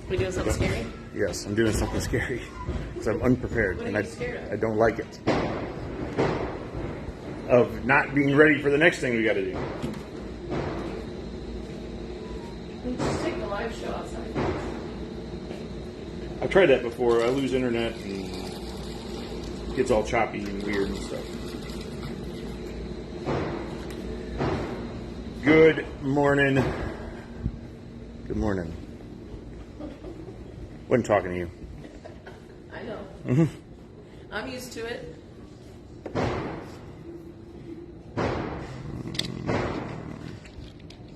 We doing something scary? Yes, I'm doing something scary because I'm unprepared What are and you scared of? I don't like it. Of not being ready for the next thing we got to do. We just take the live show outside. I've tried that before. I lose internet and it gets all choppy and weird and stuff. Good morning. Good morning. Wasn't talking to you. I know. I'm used to it.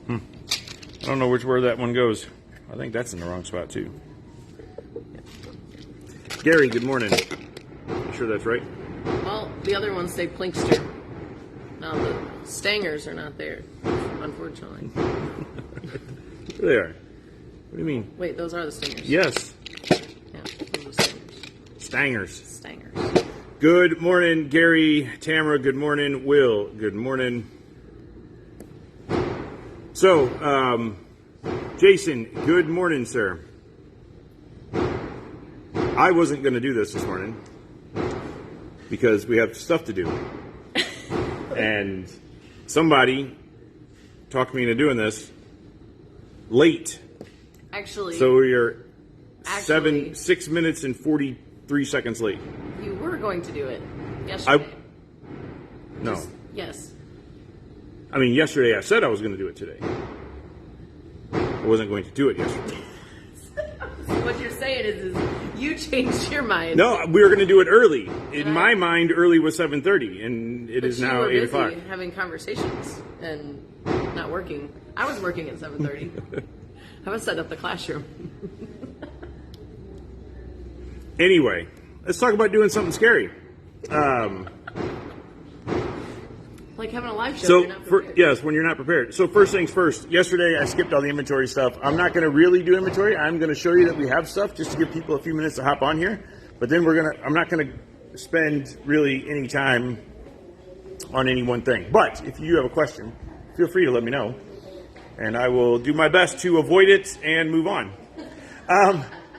I don't know where that one goes. I think that's in the wrong spot too. Gary, good morning. You sure that's right? Well, the other ones say Plinkster. Now the Stangers are not there, unfortunately. There they are. What do you mean? Wait, those are the Stingers. Yes. Yeah, those are Stingers. Stangers. Stangers. Good morning, Gary, Tamara. Good morning, Will. Good morning. So, Jason, good morning, sir. I wasn't going to do this morning because we have stuff to do. And somebody talked me into doing this late. Actually, So we are Actually- 6 minutes and 43 seconds late. you were going to do it yesterday. No. Yes. I mean, yesterday I said I was going to do it today. I wasn't going to do it yesterday. What you're saying is you changed your mind. No, we were going to do it early. In my mind, early was 7:30, and it But is you now were 8 busy o'clock. having conversations and not working. I was working at 7:30. I was setting up the classroom. Anyway, let's talk about doing something scary. Like having a live show. So, you're not prepared. yes, when you're not prepared. So first things first, yesterday I skipped all the inventory stuff. I'm not going to really do inventory. I'm going to show you that we have stuff just to give people a few minutes to hop on here. But then I'm not going to spend really any time on any one thing. But if you have a question, feel free to let me know. And I will do my best to avoid it and move on.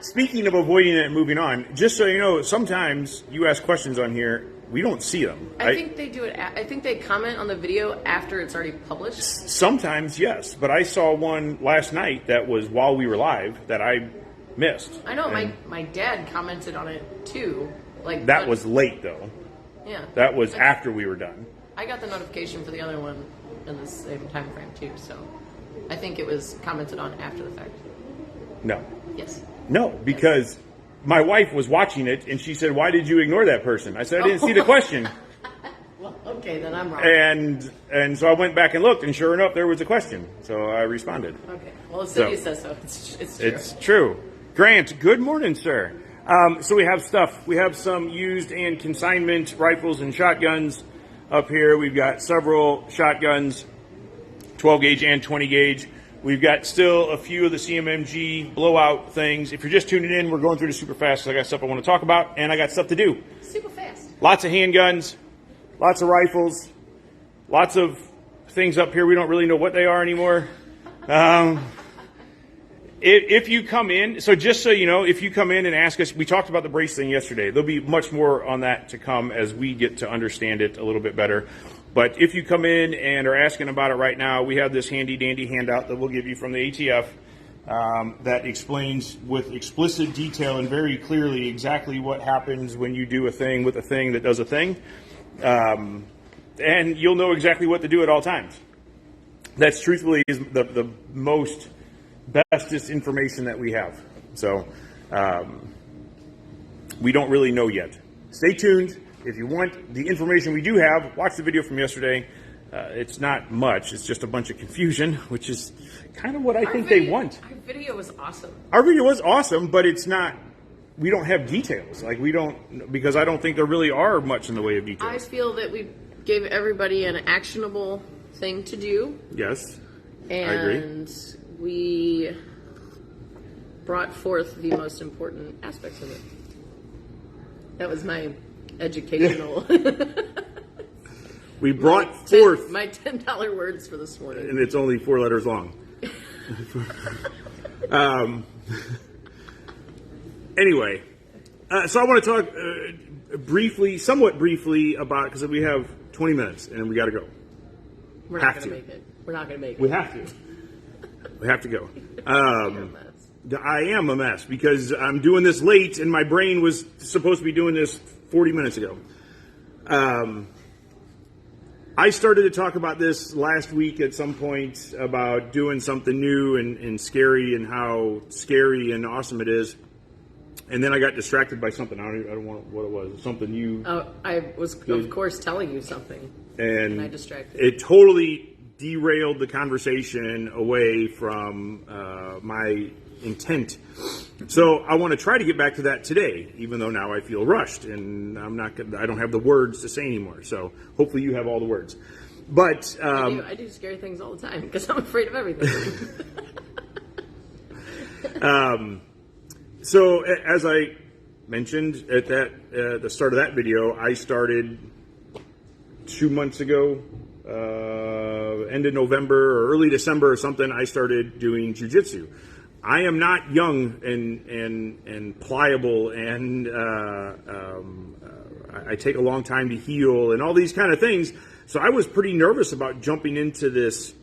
Speaking of avoiding it and moving on, just so you know, sometimes you ask questions on here, we don't see them. I think they do it. I think they comment on the video after it's already published. Sometimes, yes, but I saw one last night that was while we were live that I missed. I know And my dad commented on it too. Like that but- was late though. yeah. That was after we were done. I got the notification for the other one in the same time frame too. So I think it was commented on after the fact. No, Yes. no, because my wife was watching it and she said, "Why did you ignore that person?" I said, "I didn't see the question." Well, okay, then I'm wrong. And so I went back and looked, and sure enough, there was a question. So I responded. Okay. Well, the city So- says so. It's true. It's true. Grant, good morning, sir. So we have stuff. We have some used and consignment rifles and shotguns up here. We've got several shotguns, 12 gauge and 20 gauge. We've got still a few of the CMMG blowout things. If you're just tuning in, we're going through this super fast because I got stuff I want to talk about, and I got stuff to do. Super fast. Lots of handguns, lots of rifles, lots of things up here. We don't really know what they are anymore. If you come in, so just so you know, if you come in and ask us, we talked about the brace thing yesterday. There'll be much more on that to come as we get to understand it a little bit better. But if you come in and are asking about it right now, we have this handy dandy handout that we'll give you from the ATF that explains with explicit detail and very clearly exactly what happens when you do a thing with a thing that does a thing. And you'll know exactly what to do at all times. That's truthfully is the most bestest information that we have. So we don't really know yet. Stay tuned. If you want the information we do have, watch the video from yesterday. It's not much. It's just a bunch of confusion, which is kind of what I think they want. Our video was awesome. Our video was awesome, but it's not, we don't have details. Like we don't, because I don't think there really are much in the way of I details. feel that we gave everybody an actionable thing to do. Yes, And we brought forth the most important aspects of it. That was my educational. we brought forth, my $10 words for this morning. and it's only 4 letters long. Anyway, so I want to talk somewhat briefly about, because we have 20 minutes and we got to go. We're not going to make it. We're not going to make it. We have to. We have to go. I am a mess because I'm doing this late and my brain was supposed to be doing this 40 minutes ago. I started to talk about this last week at some point about doing something new and scary and how scary and awesome it is. And then I got distracted by something. I don't know what it was. Something you... I was, of course, telling you something. And I distracted you. It totally derailed the conversation away from my intent. So I want to try to get back to that today, even though now I feel rushed and I don't have the words to say anymore. So hopefully you have all the words. But I do scary things all the time because I'm afraid of everything. So as I mentioned at the start of that video, I started 2 months ago, end of November or early December or something. I started doing jiu-jitsu. I am not young and pliable, and I take a long time to heal and all these kind of things. So I was pretty nervous about jumping into this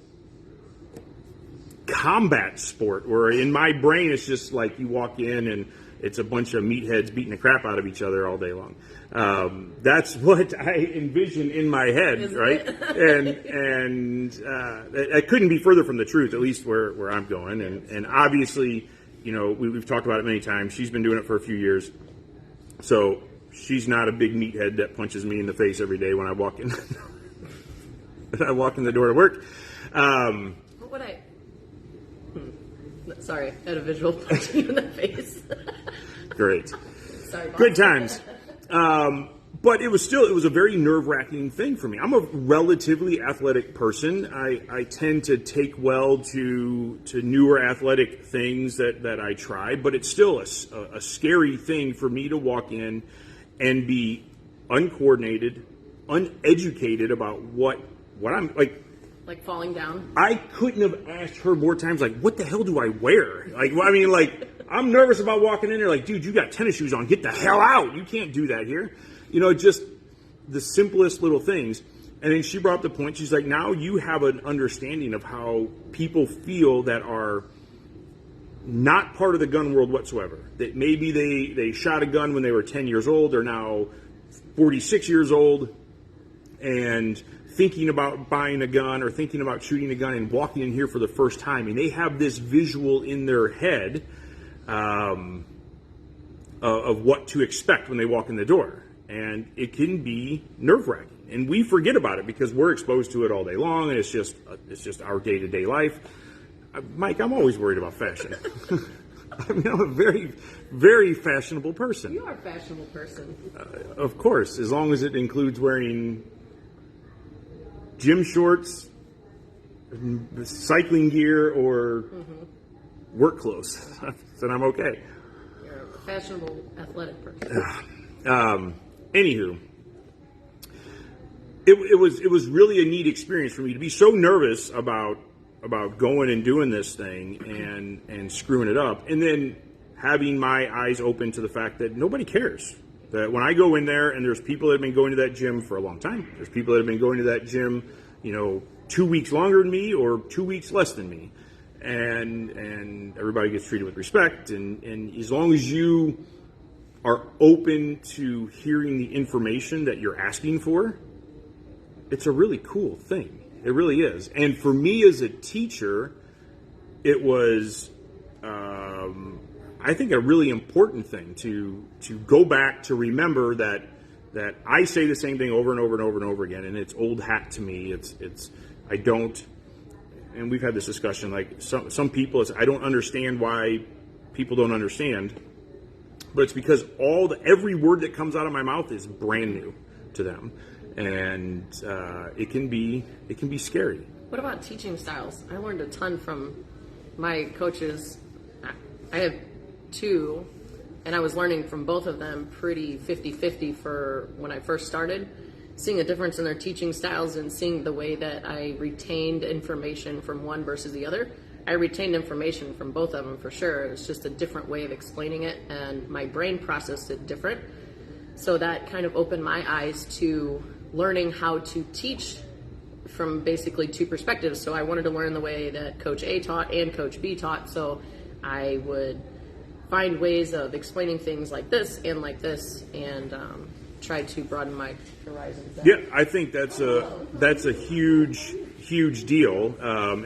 combat sport where in my brain it's just like you walk in and it's a bunch of meatheads beating the crap out of each other all day long. That's what I envision in my head, isn't right? And it couldn't be further from the truth, at least where I'm going. And obviously, you know, we've talked about it many times. She's been doing it for a few years, so she's not a big meathead that punches me in the face every day when I walk in. I walk in the door to work. What would I? Sorry, I had a visual punching you in the face. Great. Sorry, boss. Good times. But it was a very nerve-wracking thing for me. I'm a relatively athletic person. I tend to take well to newer athletic things that I try, but it's still a scary thing for me to walk in and be uncoordinated, uneducated about what I'm like. Like falling down? I couldn't have asked her more times, like, what the hell do I wear? Like, I mean, like, I'm nervous about walking in there, like, dude, you got tennis shoes on. Get the hell out. You can't do that here. You know, just the simplest little things. And then she brought up the point. She's like, now you have an understanding of how people feel that are not part of the gun world whatsoever. That maybe they shot a gun when they were 10 years old. They're now 46 years old and thinking about buying a gun or thinking about shooting a gun and walking in here for the first time. And they have this visual in their head of what to expect when they walk in the door. And it can be nerve-wracking. And we forget about it because we're exposed to it all day long, and it's just our day-to-day life. Mike, I'm always worried about fashion. I mean, I'm a very, very fashionable person. You are a fashionable person. Of course, as long as it includes wearing gym shorts, cycling gear, or work clothes, then I'm okay. You're a fashionable, athletic person. Anywho, it was really a neat experience for me to be so nervous about going and doing this thing and screwing it up, and then having my eyes open to the fact that nobody cares. That when I go in there and there's people that have been going to that gym for a long time, there's people that have been going to that gym, 2 weeks longer than me or 2 weeks less than me, and everybody gets treated with respect, and as long as you are open to hearing the information that you're asking for, it's a really cool thing. It really is. And for me as a teacher, it was, I think, a really important thing to go back to remember that I say the same thing over and over and over and over again, and it's old hat to me. I don't, and we've had this discussion, like some people, I don't understand why people don't understand, but it's because every word that comes out of my mouth is brand new to them. And it can be scary. What about teaching styles? I learned a ton from my coaches. I have two, and I was learning from both of them pretty 50-50 for when I first started. Seeing a difference in their teaching styles and seeing the way that I retained information from one versus the other I retained information from both of them for sure. It was just a different way of explaining it, and my brain processed it different. So that kind of opened my eyes to learning how to teach from basically two perspectives. So I wanted to learn the way that Coach A taught and Coach B taught. So I would find ways of explaining things like this, and try to broaden my horizons. Yeah, I think that's a huge deal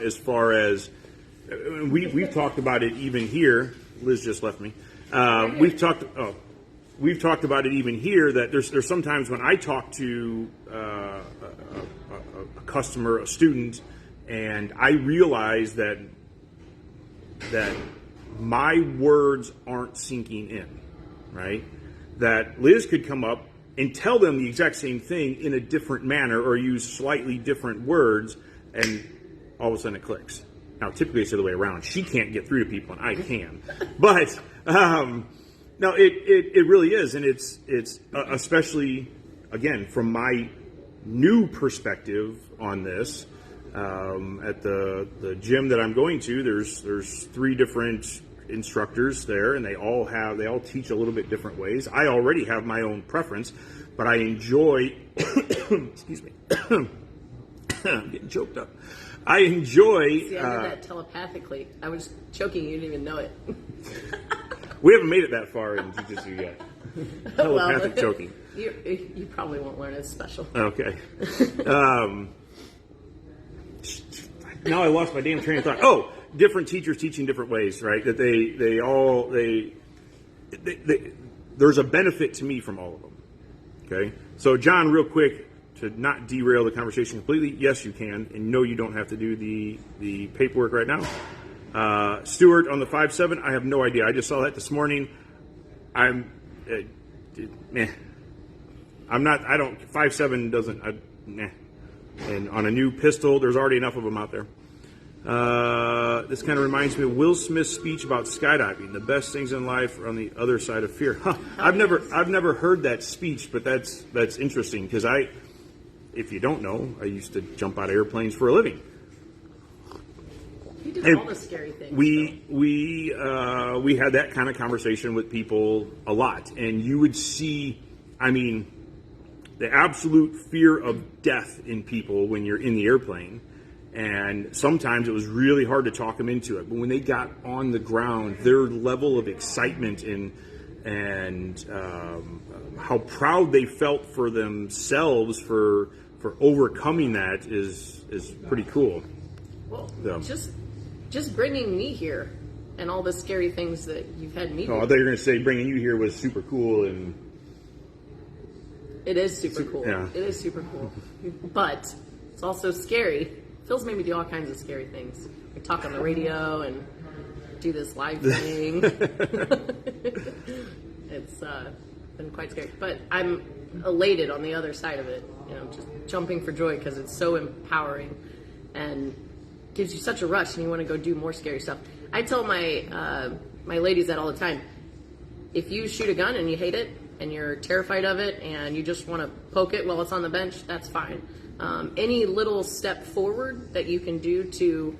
as far as we've talked about it even here. Liz just left me. We've talked about it even here that there's sometimes when I talk to a customer, a student, and I realize that my words aren't sinking in, right? That Liz could come up and tell them the exact same thing in a different manner or use slightly different words, and all of a sudden it clicks. Now, typically it's the other way around. She can't get through to people, and I can. But no, it really is, and it's especially, again, from my new perspective on this. At the gym that I'm going to, there's 3 different instructors there, and they all teach a little bit different ways. I already have my own preference, but I enjoy excuse me. I'm getting choked up. I enjoy See, I did that telepathically. I was choking, you didn't even know it. We haven't made it that far in jiu-jitsu yet. Telepathic choking. You probably won't learn. It's special. Okay. Now I lost my damn train of thought. Oh, different teachers teaching different ways, right? That there's a benefit to me from all of them. Okay. So John, real quick, to not derail the conversation completely, yes, you can, and no, you don't have to do the paperwork right now. Stuart on the 5'7", I have no idea. I just saw that this morning. I'm not. I don't. 5'7" doesn't. And on a new pistol, there's already enough of them out there. This kind of reminds me of Will Smith's speech about skydiving. The best things in life are on the other side of fear. Huh. I've never heard that speech, but that's interesting because if you don't know, I used to jump out of airplanes for a living. You did all the scary things. We had that kind of conversation with people a lot, and you would see, I mean, the absolute fear of death in people when you're in the airplane. And sometimes it was really hard to talk them into it. But when they got on the ground, their level of excitement and how proud they felt for themselves for overcoming that is pretty cool. Well, just bringing me here and all the scary things that you've had me do. Oh, I thought you were going to say bringing you here was super cool and. It is super cool. Yeah. It is super cool. But it's also scary. Phil's made me do all kinds of scary things. We talk on the radio and do this live thing. It's been quite scary. But I'm elated on the other side of it. You know, just jumping for joy because it's so empowering and gives you such a rush and you want to go do more scary stuff. I tell my my ladies that all the time. If you shoot a gun and you hate it, and you're terrified of it and you just want to poke it while it's on the bench, that's fine. Any little step forward that you can do to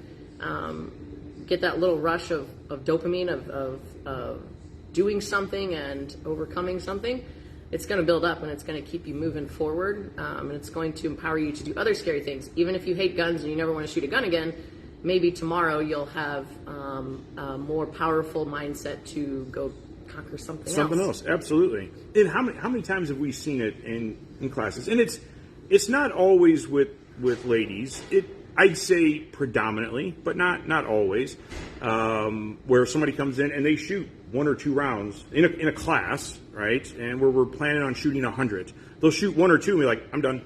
get that little rush of dopamine of doing something and overcoming something, it's going to build up and it's going to keep you moving forward, and it's going to empower you to do other scary things. Even if you hate guns and you never want to shoot a gun again, maybe tomorrow you'll have a more powerful mindset to go conquer something else. Absolutely. And how many times have we seen it in classes? And it's not always with ladies. I'd say predominantly, but not always. Where somebody comes in and they shoot 1 or 2 rounds in a class, right? And where we're planning on shooting 100, they'll shoot 1 or 2 and be like, I'm done.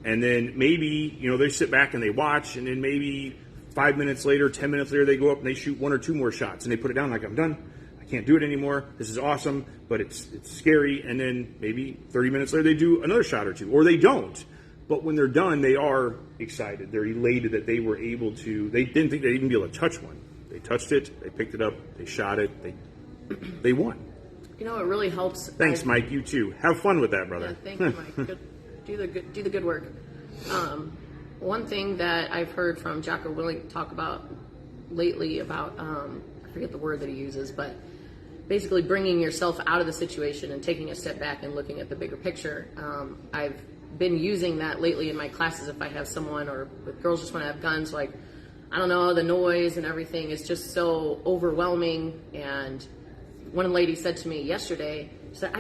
And then maybe they sit back and they watch, and then maybe 5 minutes later, 10 minutes later, they go up and they shoot 1 or 2 more shots, and they put it down like, I'm done. I can't do it anymore. This is awesome, but it's scary. And then maybe 30 minutes later, they do another shot or 2, or they don't. But when they're done, they are excited. They're elated that they were able to. They didn't think they'd even be able to touch one. They touched it. They picked it up. They shot it. They won. It really helps. Thanks, Mike. You too. Have fun with that, brother. Yeah, thank you, Mike. Do the good work. one thing that I've heard from Jocko Willink talk about lately about, I forget the word that he uses, but basically bringing yourself out of the situation and taking a step back and looking at the bigger picture. I've been using that lately in my classes if I have someone or if girls just want to have guns, like, I don't know, the noise and everything is just so overwhelming. And one lady said to me yesterday, she said,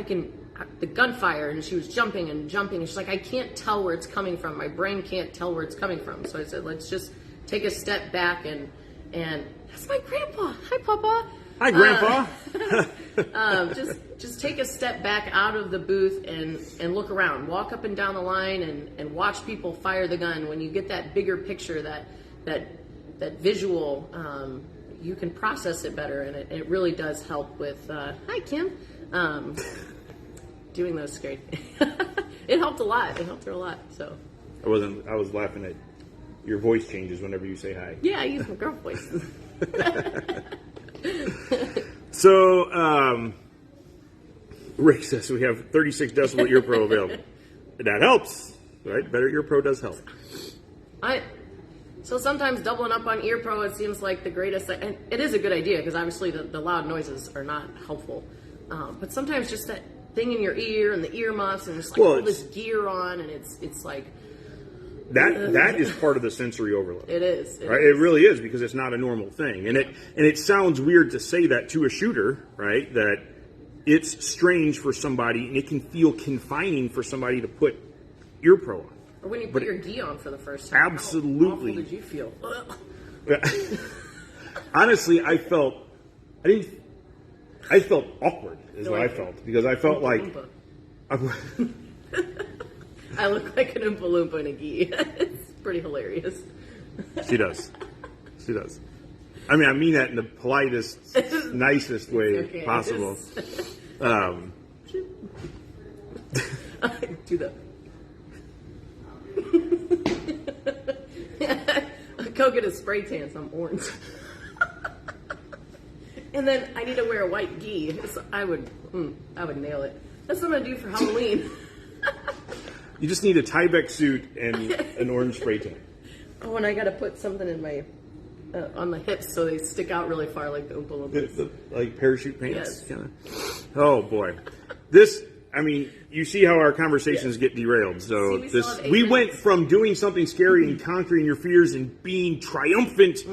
the gunfire, and she was jumping and jumping, and she's like, I can't tell where it's coming from. My brain can't tell where it's coming from. So I said, let's just take a step back and that's my grandpa. Hi, Papa. Hi, Grandpa. Just take a step back out of the booth and look around. Walk up and down the line and watch people fire the gun. When you get that bigger picture, that visual, you can process it better, and it really does help with. Hi, Kim. Doing those scary. It helped a lot. It helped her a lot. So. I was laughing at your voice changes whenever you say hi. Yeah, I use my girl voice. So, Rick says we have 36 decibel ear pro available. That helps, right? Better ear pro does help. So sometimes doubling up on ear pro, it seems like the greatest, and it is a good idea because obviously the loud noises are not helpful. But sometimes just that thing in your ear and the earmuffs and just like all this gear on, and it's like that is part of the sensory overload. It is. Right? It really is, because it's not a normal thing. And it sounds weird to say that to a shooter, right? That it's strange for somebody, and it can feel confining for somebody to put ear pro on. Or when you put your gi on for the first time. Absolutely. How awful did you feel? Honestly, I felt awkward is what I felt, because I felt like I look like an Oompa Loompa in a gi. It's pretty hilarious. She does. I mean that in the politest, nicest way possible. Do that. Go get a spray tan, so I'm orange. And then I need to wear a white gi. So I would nail it. That's what I'm gonna do for Halloween. You just need a Tyvek suit and an orange spray tan. Oh, and I gotta put something in my on the hips so they stick out really far, like the Oompa Loompas. Like parachute pants. Yes. Kinda. Oh boy, you see how our conversations get derailed. So we went from doing something scary and conquering your fears and being triumphant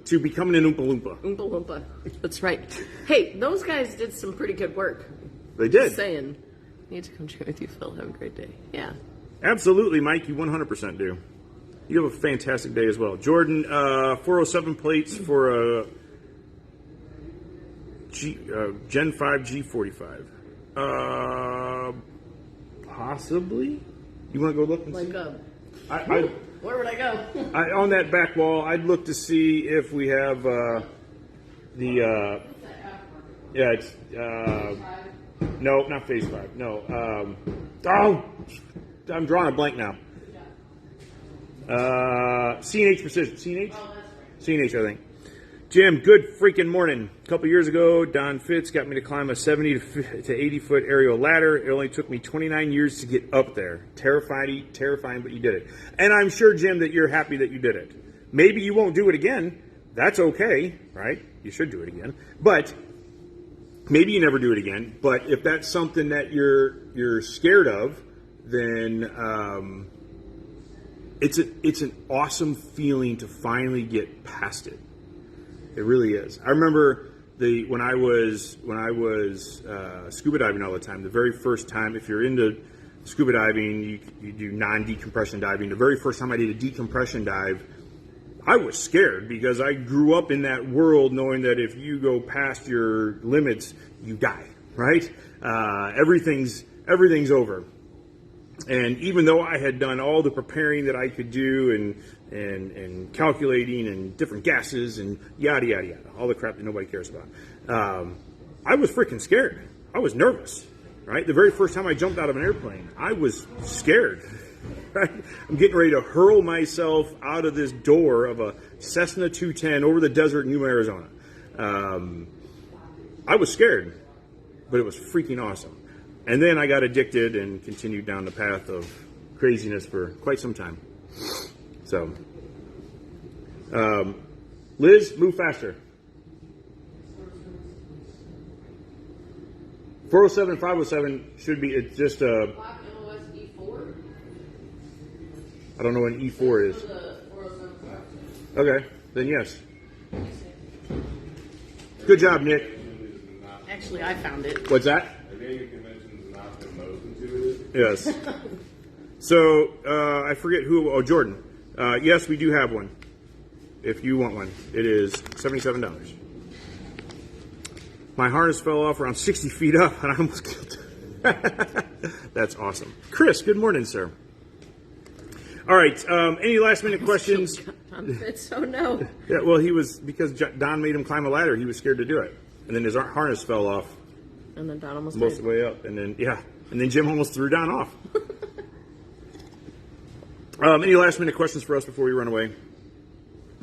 to becoming an Oompa Loompa. Oompa Loompa. That's right. Hey, those guys did some pretty good work. They did. Just saying. Need to come train with you, Phil. Have a great day. Yeah. Absolutely, Mike. You 100% do. You have a fantastic day as well. Jordan, 407 plates for a Gen 5 G45. Possibly. You want to go look and see? Where would I go? On that back wall, I'd look to see if we have no, not Phase 5. No. I'm drawing a blank now. C&H Precision. C&H? C&H, I think. Jim, good freaking morning. A couple years ago, Don Fitz got me to climb a 70 to 80 foot aerial ladder. It only took me 29 years to get up there. Terrifying, but you did it. And I'm sure, Jim, that you're happy that you did it. Maybe you won't do it again. That's okay, right? You should do it again. But maybe you never do it again. But if that's something that you're scared of, then it's an awesome feeling to finally get past it. It really is. I remember when I was scuba diving all the time. The very first time, if you're into scuba diving, you do non-decompression diving. The very first time I did a decompression dive, I was scared because I grew up in that world knowing that if you go past your limits, you die. Right? Everything's over. And even though I had done all the preparing that I could do and calculating and different gases and yada, yada, yada, all the crap that nobody cares about, I was freaking scared. I was nervous, right? The very first time I jumped out of an airplane, I was scared. Right? I'm getting ready to hurl myself out of this door of a Cessna 210 over the desert in Yuma, Arizona. I was scared, but it was freaking awesome. And then I got addicted and continued down the path of craziness for quite some time. So, Liz, move faster. 407 507 should be, it's just a, I don't know what an E4 is. Okay, then yes. Good job, Nick. Actually, I found it. What's that? Yes. So, I forget who, oh, Jordan. Yes, we do have one. If you want one, it is $77. My harness fell off around 60 feet up, and I almost killed it. That's awesome. Chris, good morning, sir. All right, any last minute questions? So no. Yeah, well, he was, because Don made him climb a ladder, he was scared to do it. And then his harness fell off And then Don almost most died. of the way up. And then, yeah, and then Jim almost threw Don off. Any last minute questions for us before we run away?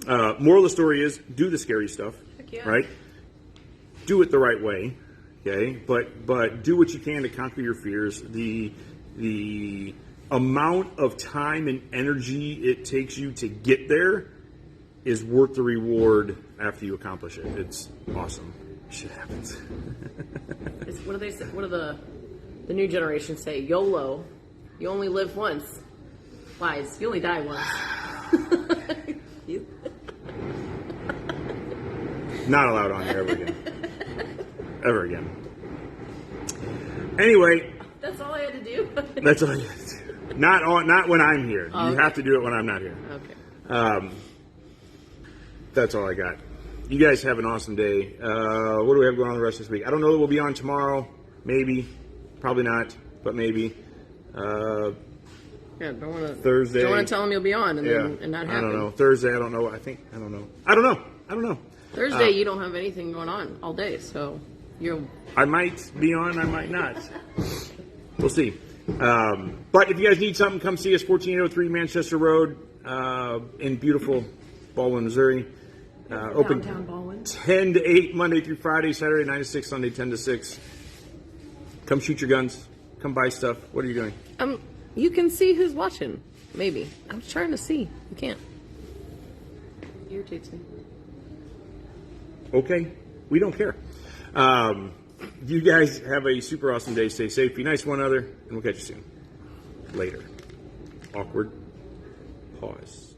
Moral of the story is, do the scary stuff, Heck yeah. right? Do it the right way, okay? But do what you can to conquer your fears. The amount of time and energy it takes you to get there is worth the reward after you accomplish it. It's awesome. Shit happens. What do they say? What do the new generation say? YOLO. You only live once. Lies. You only die once. Not allowed on here ever again. Ever again. Anyway, That's all I had to do. that's all you have to do. Not when I'm here. You okay. have to do it when I'm not here. Okay. That's all I got. You guys have an awesome day. What do we have going on the rest of this week? I don't know that we'll be on tomorrow. Maybe. Probably not, but maybe. Yeah, don't want to. Thursday. Don't want to tell them you'll be on and Yeah. then and not I happen. don't know. Thursday, I don't know. I don't know. I don't know. Thursday, you don't have anything going on all day, so you'll. I might be on, I might not. We'll see. But if you guys need something, come see us, 1403 Manchester Road in beautiful Baldwin, Missouri. Open Downtown Baldwin. 10 to 8 Monday through Friday, Saturday 9 to 6, Sunday 10 to 6. Come shoot your guns. Come buy stuff. What are you doing? You can see who's watching. Maybe. I'm trying to see. You can't. Irritates me. Okay. We don't care. You guys have a super awesome day. Stay safe. Be nice to one another. And we'll catch you soon. Later. Awkward pause.